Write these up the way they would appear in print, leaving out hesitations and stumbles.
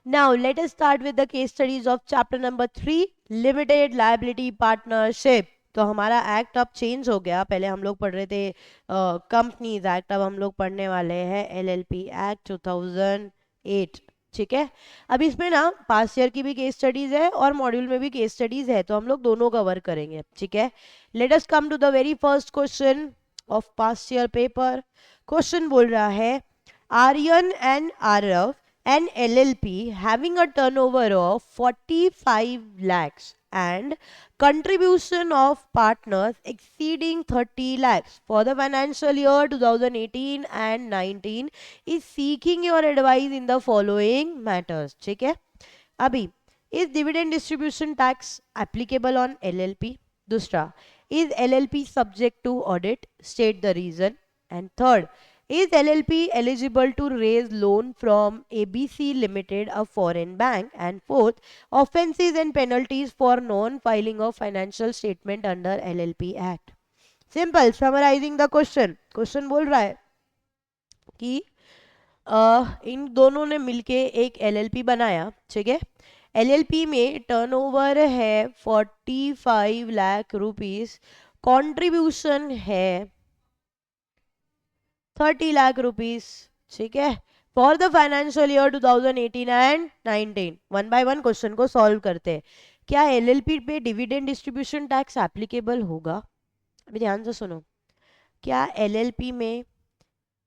Now let us start with the case studies of chapter number 3, limited liability partnership. तो हमारा act अब change हो गया, पहले हम लोग पढ़ रहे थे कंपनीज एक्ट, अब हम लोग पढ़ने वाले हैं एलएलपी एक्ट 2008. ठीक है, अब इसमें ना पास्ट ईयर की भी केस स्टडीज है और मॉड्यूल में भी केस स्टडीज है, तो हम लोग दोनों कवर करेंगे. ठीक है, let us come to the very first question of past year paper. Question बोल रहा है, Aryan and Aarav an LLP having a turnover of 45 lakhs and contribution of partners exceeding 30 lakhs for the financial year 2018 and 19 is seeking your advice in the following matters. ठीक है, अभी is dividend distribution tax applicable on LLP? दूसरा, is LLP subject to audit? State the reason. And third, is LLP eligible to raise loan from ABC Limited, a foreign bank? And fourth, offences and penalties for non-filing of financial statement under LLP Act. Simple. Summarizing the question. Question बोल रहा है कि इन दोनों ने मिलके एक LLP बनाया. ठीक है, LLP में टर्नओवर है 45 लाख रुपीस, कंट्रीब्यूशन है 30 लाख रुपीस. ठीक है, for the financial year 2018 and 19. One by one question को सॉल्व करते हैं. क्या एलएलपी पे डिविडेंड डिस्ट्रीब्यूशन टैक्स एप्लीकेबल होगा? अभी ध्यान से सुनो. क्या एलएलपी में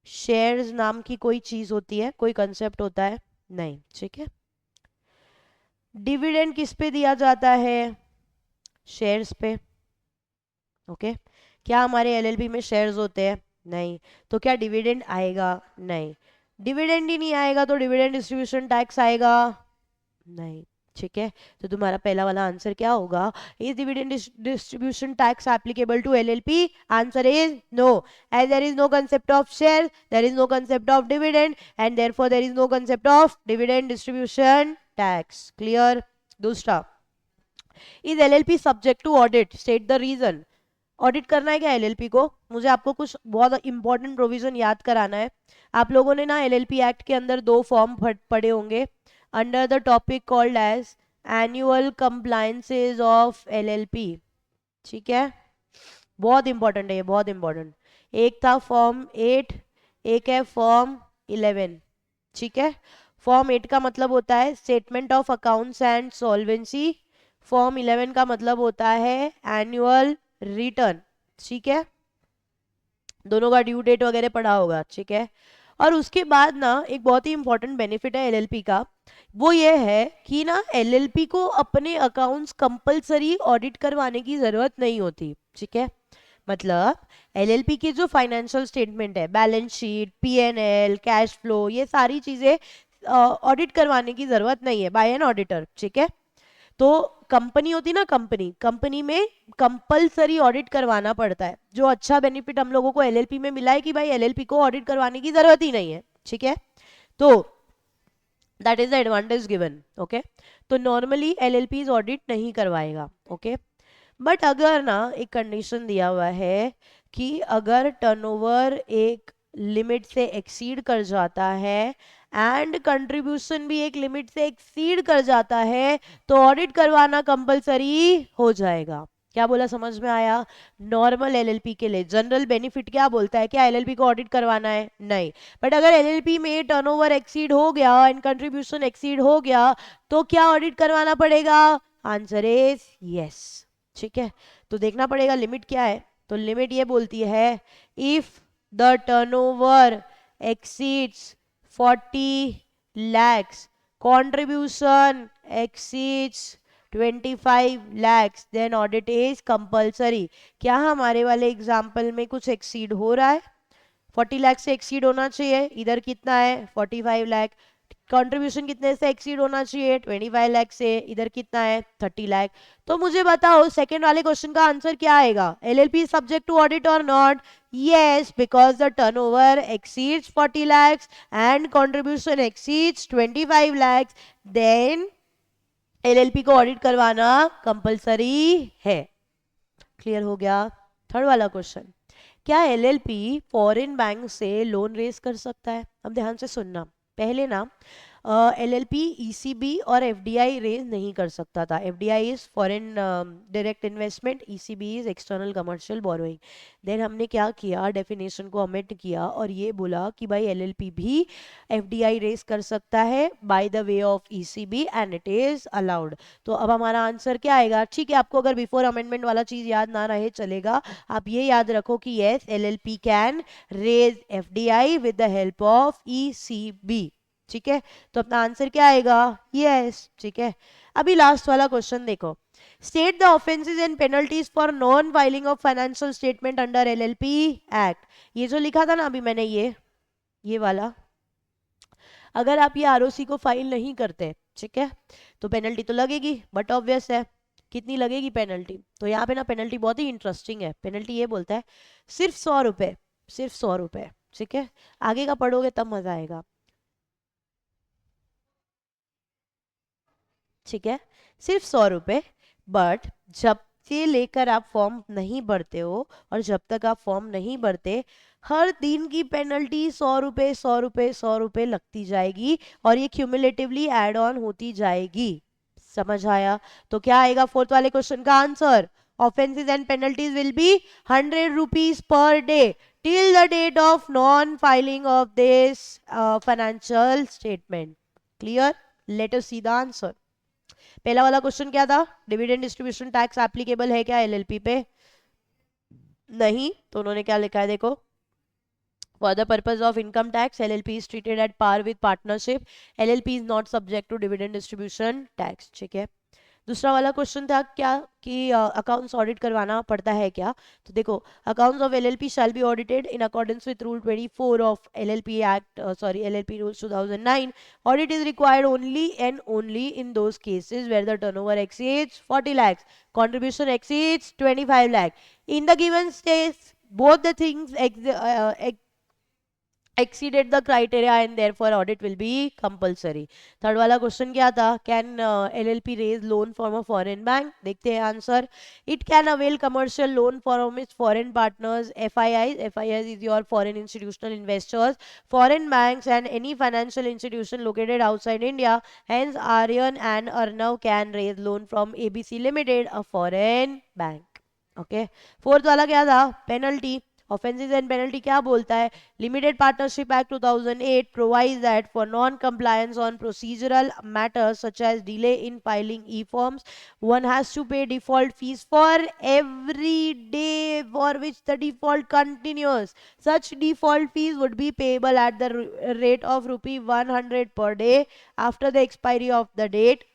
शेयर्स नाम की कोई चीज होती है, कोई कंसेप्ट होता है? नहीं. ठीक है, डिविडेंड किस पे दिया जाता है? शेयर्स पे. ओके, क्या हमारे एलएलपी में शेयर्स होते हैं? नहीं. तो क्या डिविडेंड आएगा? नहीं. डिविडेंड ही नहीं आएगा तो डिविडेंड डिस्ट्रीब्यूशन टैक्स आएगा? नहीं. ठीक है, तो तुम्हारा पहला वाला आंसर क्या होगा? Is dividend distribution tax applicable to LLP? Answer is no, as there is no concept of share, there is no concept of dividend and therefore there is no concept of dividend distribution tax. Clear? दूसरा, is LLP subject to audit? State the reason. Audit करना है क्या LLP को? मुझे आपको कुछ बहुत important provision याद कराना है. आप लोगों ने ना एलएलपी एक्ट के अंदर 2 फॉर्म पढ़े होंगे under the topic called as annual compliances of LLP. ठीक है, बहुत इंपॉर्टेंट है ये, बहुत इंपॉर्टेंट. एक था फॉर्म 8, एक है फॉर्म 11. ठीक है, फॉर्म 8 का मतलब होता है statement of accounts and solvency. Form 11 का मतलब होता है एनुअल रिटर्न. ठीक है, दोनों का ड्यू डेट वगैरह पढ़ा होगा. ठीक है, और उसके बाद ना एक बहुत ही इंपॉर्टेंट बेनिफिट है एलएलपी का, वो ये है कि ना एलएलपी को अपने अकाउंट्स कंपलसरी ऑडिट करवाने की जरूरत नहीं होती. ठीक है, मतलब एलएलपी की जो फाइनेंशियल स्टेटमेंट है, balance sheet, PNL, cash flow, ये सारी चीजें ऑडिट करवाने की जरूरत नहीं है बाय एन ऑडिटर. ठीक है, तो कंपनी होती ना, कंपनी में कंपलसरी ऑडिट करवाना पड़ता है. जो अच्छा बेनिफिट हम लोगों को एलएलपी में मिला है कि भाई एलएलपी को ऑडिट करवाने की जरूरत ही नहीं है. ठीक है, तो that is the advantage given. Okay, तो नॉर्मली एलएलपी ऑडिट नहीं करवाएगा. ओके, बट अगर ना एक कंडीशन दिया हुआ है कि अगर टर्नओवर एक लिमिट से एक्सीड कर जाता है एंड कंट्रीब्यूशन भी एक लिमिट से एक्सीड कर जाता है तो ऑडिट करवाना कंपलसरी हो जाएगा. क्या बोला, समझ में आया? नॉर्मल एलएलपी के लिए जनरल बेनिफिट क्या बोलता है? क्या एलएलपी को ऑडिट करवाना है? नहीं. बट अगर एलएलपी में टर्नओवर एक्सीड हो गया एंड कंट्रीब्यूशन एक्सीड हो गया तो क्या ऑडिट करवाना पड़ेगा? Answer is yes. ठीक है, तो देखना पड़ेगा लिमिट क्या है. तो लिमिट ये बोलती है if the turnover exceeds 40 lakhs, contribution exceeds 25 lakhs, then audit is compulsory. क्या हमारे वाले एग्जाम्पल में कुछ एक्सीड हो रहा है? 40 लाख से एक्सीड होना चाहिए. इधर कितना है? 45 लाख. कंट्रीब्यूशन कितने से एक्सीड होना चाहिए? 25 लाख से. इधर कितना है? 30 लाख. तो मुझे बताओ सेकंड वाले क्वेश्चन का आंसर क्या आएगा? एलएलपी सब्जेक्ट टू ऑडिट और not? Yes, because the turnover exceeds 40 lakhs and contribution exceeds 25 lakhs, then LLP को ऑडिट करवाना कंपलसरी है. क्लियर हो गया? थर्ड वाला क्वेश्चन, क्या एलएलपी फॉरेन बैंक से लोन रेज कर सकता है? अब ध्यान से सुनना. पहले ना LLP ECB और FDI रेज नहीं कर सकता था. FDI is foreign direct investment, ECB is external commercial borrowing. Then हमने क्या किया, डेफिनेशन को अमेंड किया और ये बोला कि भाई LLP भी FDI रेज कर सकता है by the way of ECB and it is allowed. तो अब हमारा आंसर क्या आएगा? ठीक है, आपको अगर बिफोर अमेंडमेंट वाला चीज याद ना रहे चलेगा, आप ये याद रखो कि yes LLP can raise FDI with the help of ECB. ठीक है, तो अपना आंसर क्या आएगा? यस. ठीक है, अभी लास्ट वाला क्वेश्चन देखो. State the offences and penalties for non filing of financial statement under LLP act. ये जो लिखा था ना अभी मैंने, ये वाला, अगर आप ये ROC को फाइल नहीं करते, ठीक है, तो पेनल्टी तो लगेगी, बट ऑब्वियस है कितनी लगेगी पेनल्टी. तो यहाँ पे ना पेनल्टी बहुत ही इंटरेस्टिंग है. पेनल्टी ये बोलता है सिर्फ 100 रुपए, सिर्फ 100 रुपए. ठीक है, आगे का पढ़ोगे तब मजा आएगा. ठीक है, सिर्फ 100 रुपए. बट जब से लेकर आप फॉर्म नहीं भरते हो और जब तक आप फॉर्म नहीं भरते, हर दिन की पेनल्टी 100 रुपए 100 रुपए 100 रुपए लगती जाएगी और ये क्यूमुलेटिवली ऐड ऑन होती जाएगी. समझ आया? तो क्या आएगा फोर्थ वाले क्वेश्चन का answer? Offences and penalties will be 100 rupees per day till the date of non-filing of this financial statement. Clear? Let us see the answer. पहला वाला क्वेश्चन क्या था? डिविडेंड डिस्ट्रीब्यूशन टैक्स एप्लीकेबल है क्या LLP पे? नहीं. तो उन्होंने क्या लिखा है देखो, for the purpose of income tax LLP is treated at par with partnership. LLP is not subject to dividend distribution tax. ठीक है, दूसरा वाला क्वेश्चन था क्या कि अकाउंट्स ऑडिट करवाना पड़ता है क्या? तो देखो, accounts of LLP shall be audited in accordance with rule 24 of LLP act, LLP rules 2009. Audit is required only and only in those cases where the turnover exceeds 40 lakhs, contribution exceeds 25 lakh. In the given case, both the things exceeded the criteria and therefore audit will be compulsory. Third वाला question क्या था? Can LLP raise loan from a foreign bank? देखते हैं answer. It can avail commercial loan from its foreign partners, FIIs. FIIs is your foreign institutional investors, foreign banks and any financial institution located outside India. Hence Aryan and Arnav can raise loan from ABC Limited, a foreign bank. Okay. Fourth वाला क्या था? Penalty. Offences and penalty क्या बोलता है? Limited partnership act 2008 provides that for non-compliance on procedural matters such as delay in filing e-forms, one has to pay default fees for every day for which the default continues. Such default fees would be payable at the rate of rupee 100 per day after the expiry of the date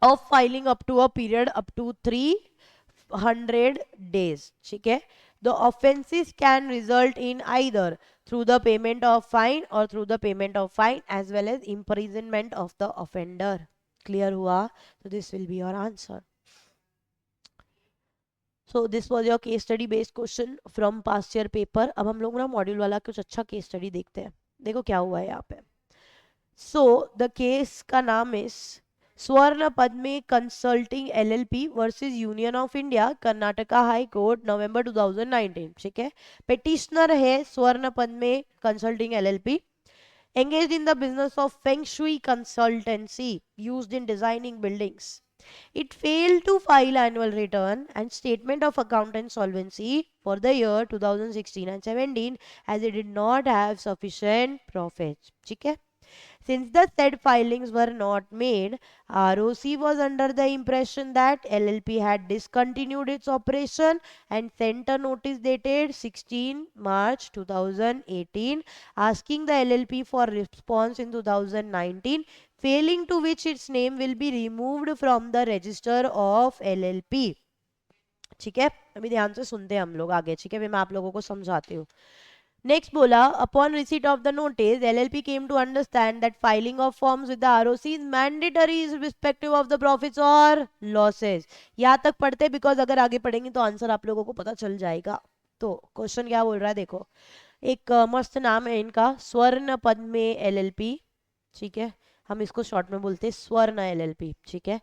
of filing up to a period up to 300 days. ठीक है, the offenses can result in either through the payment of fine or through the payment of fine as well as imprisonment of the offender. Clear हुआ? So this will be your answer. So this was your case study based question from past year paper. अब हम लोग ना module वाला कुछ अच्छा case study देखते हैं. देखो क्या हुआ है यहाँ पे. So the case का नाम is Swarna Padme consulting LLP versus union of India, Karnataka high court, November 2019. ठीक है, पेटिशनर है Swarna Padme consulting LLP, engaged in the business of Feng Shui consultancy used in designing buildings. It failed to file annual return and statement of account and solvency for the year 2016 and 17 as it did not have sufficient profits. ठीक है, since the said filings were not made, ROC was under the impression that LLP had discontinued its operation and sent a notice dated 16 March 2018 asking the LLP for response in 2019, failing to which its name will be removed from the register of LLP. ठीक है, अभी ध्यान से सुनते हैं हम लोग आगे. ठीक है, मैं आप लोगों को समझाती हूँ. Next बोला, upon receipt of the notice, LLP came to understand that filing of forms with the ROC is mandatory irrespective of the profits or losses. यहाँ तक पढ़ते बिकॉज अगर आगे पढ़ेंगे तो आंसर आप लोगों को पता चल जाएगा. तो क्वेश्चन क्या बोल रहा है देखो, एक मस्त नाम है इनका, स्वर्ण पद्मे LLP. ठीक है, हम इसको शॉर्ट में बोलते हैं स्वर्ण LLP. ठीक है,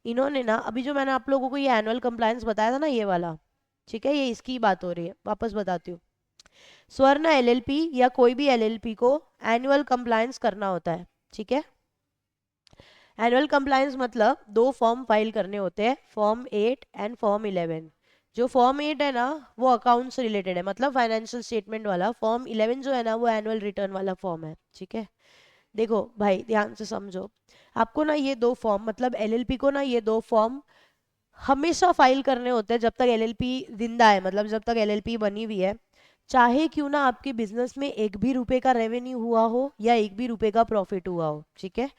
इन्होंने ना अभी जो मैंने आप लोगों को ये एनुअल कंप्लायंस बताया था ना ये वाला, ठीक है, ये इसकी बात हो रही है. वापस बताती हूँ. स्वर्ण LLP या कोई भी LLP को एनुअल कंप्लायंस करना होता है. ठीक है, एनुअल कंप्लायंस मतलब दो फॉर्म फाइल करने होते हैं, फॉर्म 8 एंड फॉर्म 11। जो फॉर्म 8 है ना वो अकाउंट से रिलेटेड है, मतलब फाइनेंशियल स्टेटमेंट वाला। फॉर्म 11 जो है ना वो एनुअल रिटर्न वाला फॉर्म है, ठीक है। देखो भाई ध्यान से समझो, आपको ना ये दो फॉर्म, मतलब एलएलपी को ना ये दो फॉर्म हमेशा फाइल करने होते हैं जब तक एलएलपी जिंदा है, मतलब जब तक एलएलपी बनी हुई है। चाहे क्यों ना आपके बिजनेस में एक भी रुपए का रेवेन्यू हुआ हो या एक भी रुपए का प्रॉफिट हुआ हो, ठीक है।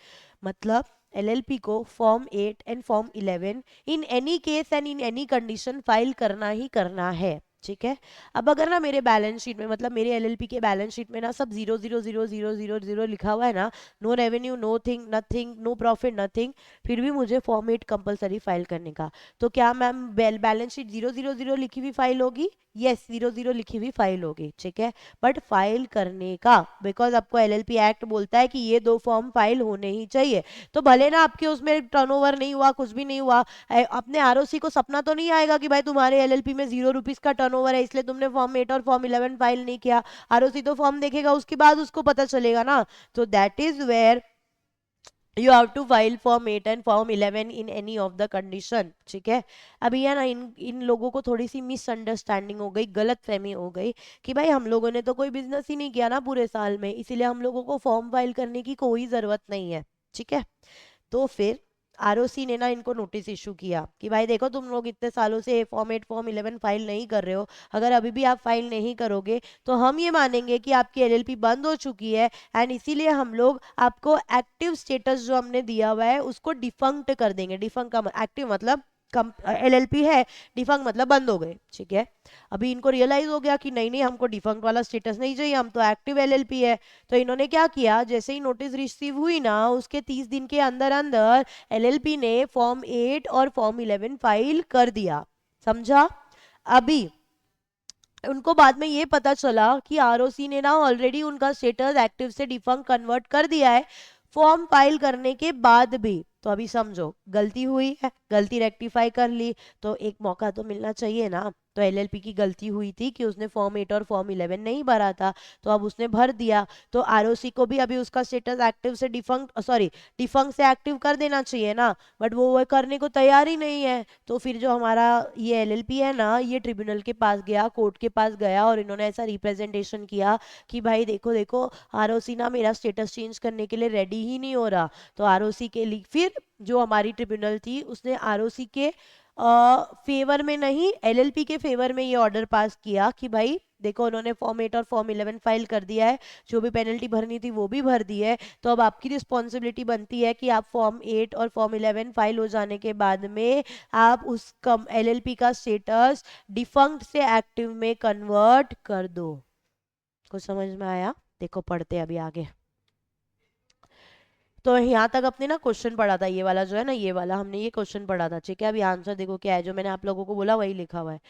मतलब एलएलपी को form 8 and form 11 in any case and in any condition file करना ही करना है, ठीक है। अब अगर ना मेरे बैलेंस शीट में, मतलब मेरे एलएलपी के बैलेंस शीट में ना सब 0 0 0 0 0 0 लिखा हुआ है ना, no revenue no thing nothing, no profit nothing, फिर भी मुझे फॉर्म 8 कंपलसरी फाइल करने का, तो क्या मैम बैलेंस शीट 0 0 0 लिखी हुई फाइल होगी? यस, 0 0 लिखी हुई फाइल होगी, ठीक है। बट फाइल करने का, बिकॉज आपको एलएलपी एक्ट बोलता है कि ये दो फॉर्म फाइल होने ही चाहिए। तो भले ना आपके उसमें टर्नओवर नहीं हुआ, कुछ भी नहीं हुआ, अपने आरओसी को सपना तो नहीं आएगा कि भाई तुम्हारे एलएलपी में 0 रुपीज का टर्नओवर है इसलिए तुमने फॉर्म 8 और फॉर्म 11 फाइल नहीं किया। आरओसी तो फॉर्म देखेगा, उसके बाद उसको पता चलेगा ना। तो that is where you have to file form 8 and form 11 in any of the condition, ठीक है। अभी है ना इन इन लोगों को थोड़ी सी मिसअंडरस्टैंडिंग हो गई, गलत फहमी हो गई कि भाई हम लोगों ने तो कोई बिजनेस ही नहीं किया ना पूरे साल में, इसीलिए हम लोगों को फॉर्म फाइल करने की कोई जरूरत नहीं है, ठीक है। तो फिर आरओसी ने ना इनको नोटिस इशू किया कि भाई देखो तुम लोग इतने सालों से फॉर्म 8 फॉर्म 11 फाइल नहीं कर रहे हो, अगर अभी भी आप फाइल नहीं करोगे तो हम ये मानेंगे कि आपकी एलएलपी बंद हो चुकी है, एंड इसीलिए हम लोग आपको एक्टिव स्टेटस जो हमने दिया हुआ है उसको डिफंक्ट कर देंगे। डिफंक्ट का एक्टिव मतलब एलएलपी है, डिफंक्ट मतलब बंद हो गए, ठीक है। अभी इनको रियलाइज हो गया कि नहीं नहीं हमको डिफंक्ट वाला स्टेटस नहीं चाहिए, हम तो एक्टिव एलएलपी है। तो इन्होंने क्या किया, जैसे ही नोटिस रिसीव हुई ना उसके 30 दिन के अंदर अंदर एलएलपी ने फॉर्म 8 और फॉर्म 11 फाइल कर दिया, समझा। अभी उनको बाद में ये पता चला कि आरओसी ने ना ऑलरेडी उनका स्टेटस एक्टिव से डिफंक्ट कन्वर्ट कर दिया है फॉर्म फाइल करने के बाद भी। तो अभी समझो गलती हुई है, गलती रेक्टिफाई कर ली, तो एक मौका तो मिलना चाहिए ना। तो एलएलपी की गलती हुई थी कि उसने फॉर्म 8 और फॉर्म 11 नहीं भरा था, तो अब उसने भर दिया। तो आरओसी को भी अभी उसका स्टेटस एक्टिव से डिफंक्ट, सॉरी, डिफंक्ट से एक्टिव कर देना चाहिए ना, बट वो करने को तैयार ही नहीं है। तो फिर जो हमारा ये एलएलपी है ना ये ट्रिब्यूनल के पास गया, कोर्ट के पास गया, और इन्होंने ऐसा रिप्रेजेंटेशन किया कि भाई देखो देखो आरओसी ना मेरा स्टेटस चेंज करने के लिए रेडी ही नहीं हो रहा। तो आरओसी के लिए फिर जो हमारी ट्रिब्यूनल थी उसने आरओसी के फेवर में नहीं एलएलपी के फेवर में ये ऑर्डर पास किया कि भाई देखो उन्होंने फॉर्म 8 और फॉर्म 11 फाइल कर दिया है, जो भी पेनल्टी भरनी थी वो भी भर दी है, तो अब आपकी रिस्पॉन्सिबिलिटी बनती है कि आप फॉर्म 8 और फॉर्म 11 फाइल हो जाने के बाद में आप उस कम एलएलपी का स्टेटस डिफंक्ट से एक्टिव में कन्वर्ट कर दो। कुछ समझ में आया? देखो पढ़ते अभी आगे। तो यहाँ तक अपने ना क्वेश्चन पढ़ा था, ये वाला जो है ना ये वाला हमने ये क्वेश्चन पढ़ा था, ठीक है। अभी आंसर देखो क्या है, जो मैंने आप लोगों को बोला वही लिखा हुआ है।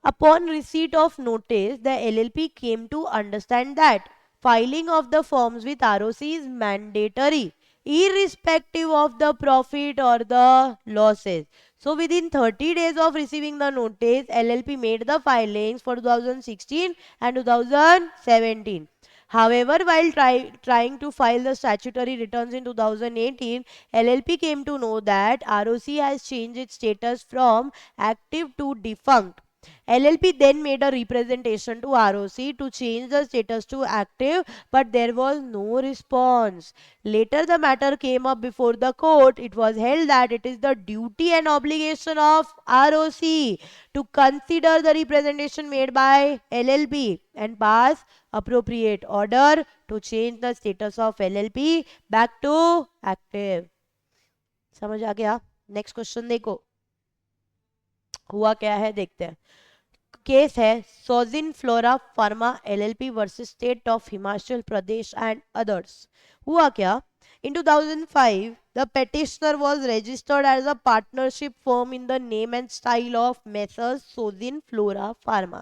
Upon receipt of notice, the LLP came to understand that filing of the forms with ROC is mandatory, irrespective of the profit or the losses. So within 30 days of receiving the notice, LLP made the filings for 2016 and 2017. However, while trying to file the statutory returns in 2018, LLP came to know that ROC has changed its status from active to defunct. LLP then made a representation to ROC to change the status to active, but there was no response. Later, the matter came up before the court. It was held that it is the duty and obligation of ROC to consider the representation made by LLP and pass appropriate order to change the status of LLP back to active. समझ आ गया? Next question देखो हुआ क्या है, देखते हैं। Case है Sozin flora pharma LLP versus state of Himachal Pradesh and others. हुआ क्या, in 2005 the petitioner was registered as a partnership firm in the name and style of Messrs Sozin Flora Pharma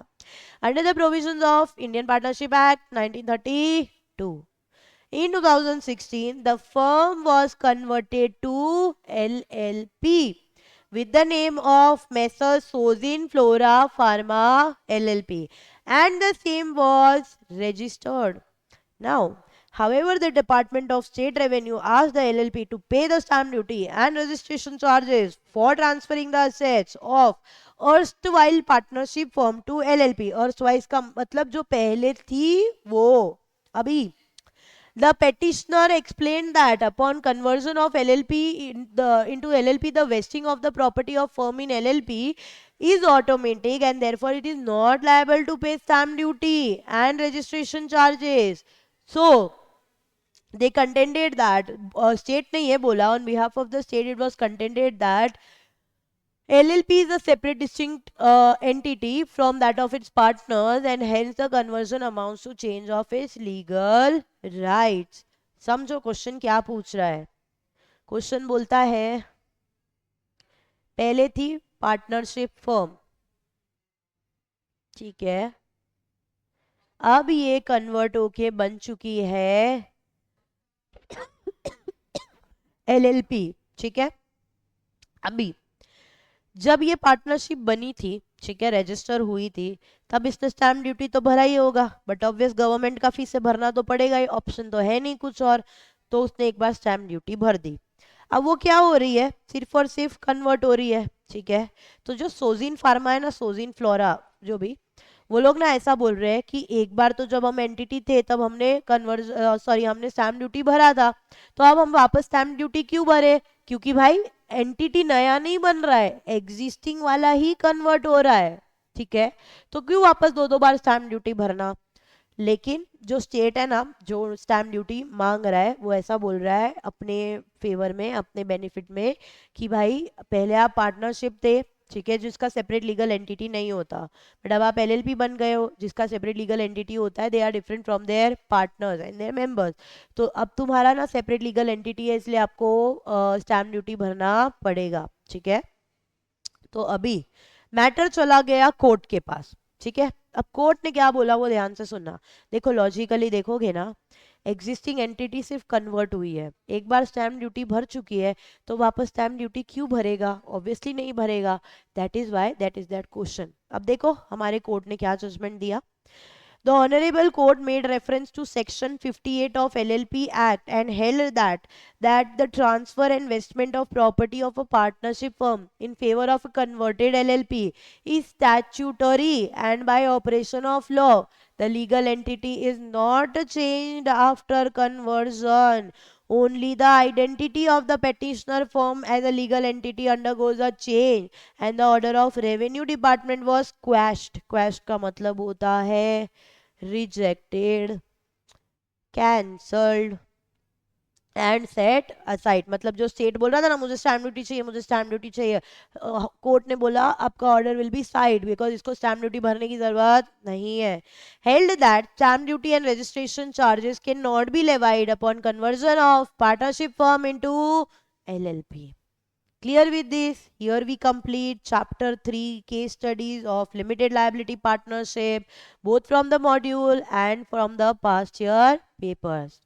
under the provisions of Indian Partnership Act 1932. In 2016 the firm was converted to LLP with the name of Messrs Sozin Flora Pharma LLP, and the same was registered. Now, However, the Department of State Revenue asked the LLP to pay the stamp duty and registration charges for transferring the assets of erstwhile partnership firm to LLP. Erstwhile का मतलब जो पहले थी वो अभी. The petitioner explained that upon conversion of LLP into LLP, the vesting of the property of firm in LLP is automatic and therefore it is not liable to pay stamp duty and registration charges. So, they contended that state ने ये बोला, on behalf of the state it was contended that LLP is a separate distinct entity from that of its partners and hence the conversion amounts to change of its legal rights. समझो question क्या पूछ रहा है. Question बोलता है पहले थी partnership firm, ठीक है, अब ये कन्वर्ट होके बन चुकी है LLP, ठीक है. अभी जब ये पार्टनरशिप बनी थी, ठीक है, रजिस्टर हुई थी, तब इसने स्टैम्प ड्यूटी तो भरा ही होगा, बट ऑब्वियस गवर्नमेंट का फीस से भरना तो पड़ेगा ही, ऑप्शन तो है नहीं कुछ और, तो उसने एक बार स्टैम्प ड्यूटी भर दी. अब वो क्या हो रही है, सिर्फ और सिर्फ कन्वर्ट हो रही है, ठीक है. तो जो सोजिन फार्मा है ना, सोजिन फ्लोरा, जो भी वो लोग ना ऐसा बोल रहे हैं कि एक बार तो जब हम एंटिटी थे तब हमने हमने स्टैम्प ड्यूटी भरा था, तो अब हम वापस स्टैम्प ड्यूटी क्यों भरे, क्योंकि भाई एंटिटी नया नहीं बन रहा है, एग्जिस्टिंग वाला ही कन्वर्ट हो रहा है, ठीक है. तो क्यों वापस दो दो बार स्टैम्प ड्यूटी भरना. लेकिन जो स्टेट है ना, जो स्टैम्प ड्यूटी मांग रहा है, वो ऐसा बोल रहा है अपने फेवर में, अपने बेनिफिट में, कि भाई पहले आप पार्टनरशिप थे, ठीक है, जिसका सेपरेट लीगल एंटिटी नहीं होता, बट अब आप LLP बन गए हो जिसका सेपरेट लीगल एंटिटी होता है. They are different from their partners and their members. तो अब तुम्हारा ना सेपरेट लीगल एंटिटी है, इसलिए आपको स्टैम्प ड्यूटी भरना पड़ेगा, ठीक है. तो अभी मैटर चला गया कोर्ट के पास, ठीक है. अब कोर्ट ने क्या बोला वो ध्यान से सुनना. देखो लॉजिकली देखोगे ना, एग्जिस्टिंग एंटिटी सिर्फ कन्वर्ट हुई है, एक बार स्टैम्प ड्यूटी भर चुकी है, तो वापस स्टैम्प ड्यूटी क्यों भरेगा, ऑब्वियसली नहीं भरेगा. That is why that is that question. अब देखो हमारे कोर्ट ने क्या जजमेंट दिया. The Honorable Court made reference to Section 58 of LLP Act and held that the transfer and investment of property of a partnership firm in favor of a converted LLP is statutory and by operation of law. The legal entity is not changed after conversion. Only the identity of the petitioner firm as a legal entity undergoes a change and the order of Revenue Department was quashed. Quashed का मतलब होता है rejected, cancelled and set aside. मतलब जो state बोल रहा था ना मुझे स्टैम्प ड्यूटी चाहिए, मुझे स्टैम्प ड्यूटी चाहिए, कोर्ट ने बोला आपका order will be side because इसको स्टैम्प ड्यूटी भरने की जरूरत नहीं है. Held that stamp duty and registration charges can not be levied upon conversion of partnership firm into LLP. Clear with this? Here we complete chapter 3 case studies of limited liability partnership both from the module and from the past year papers.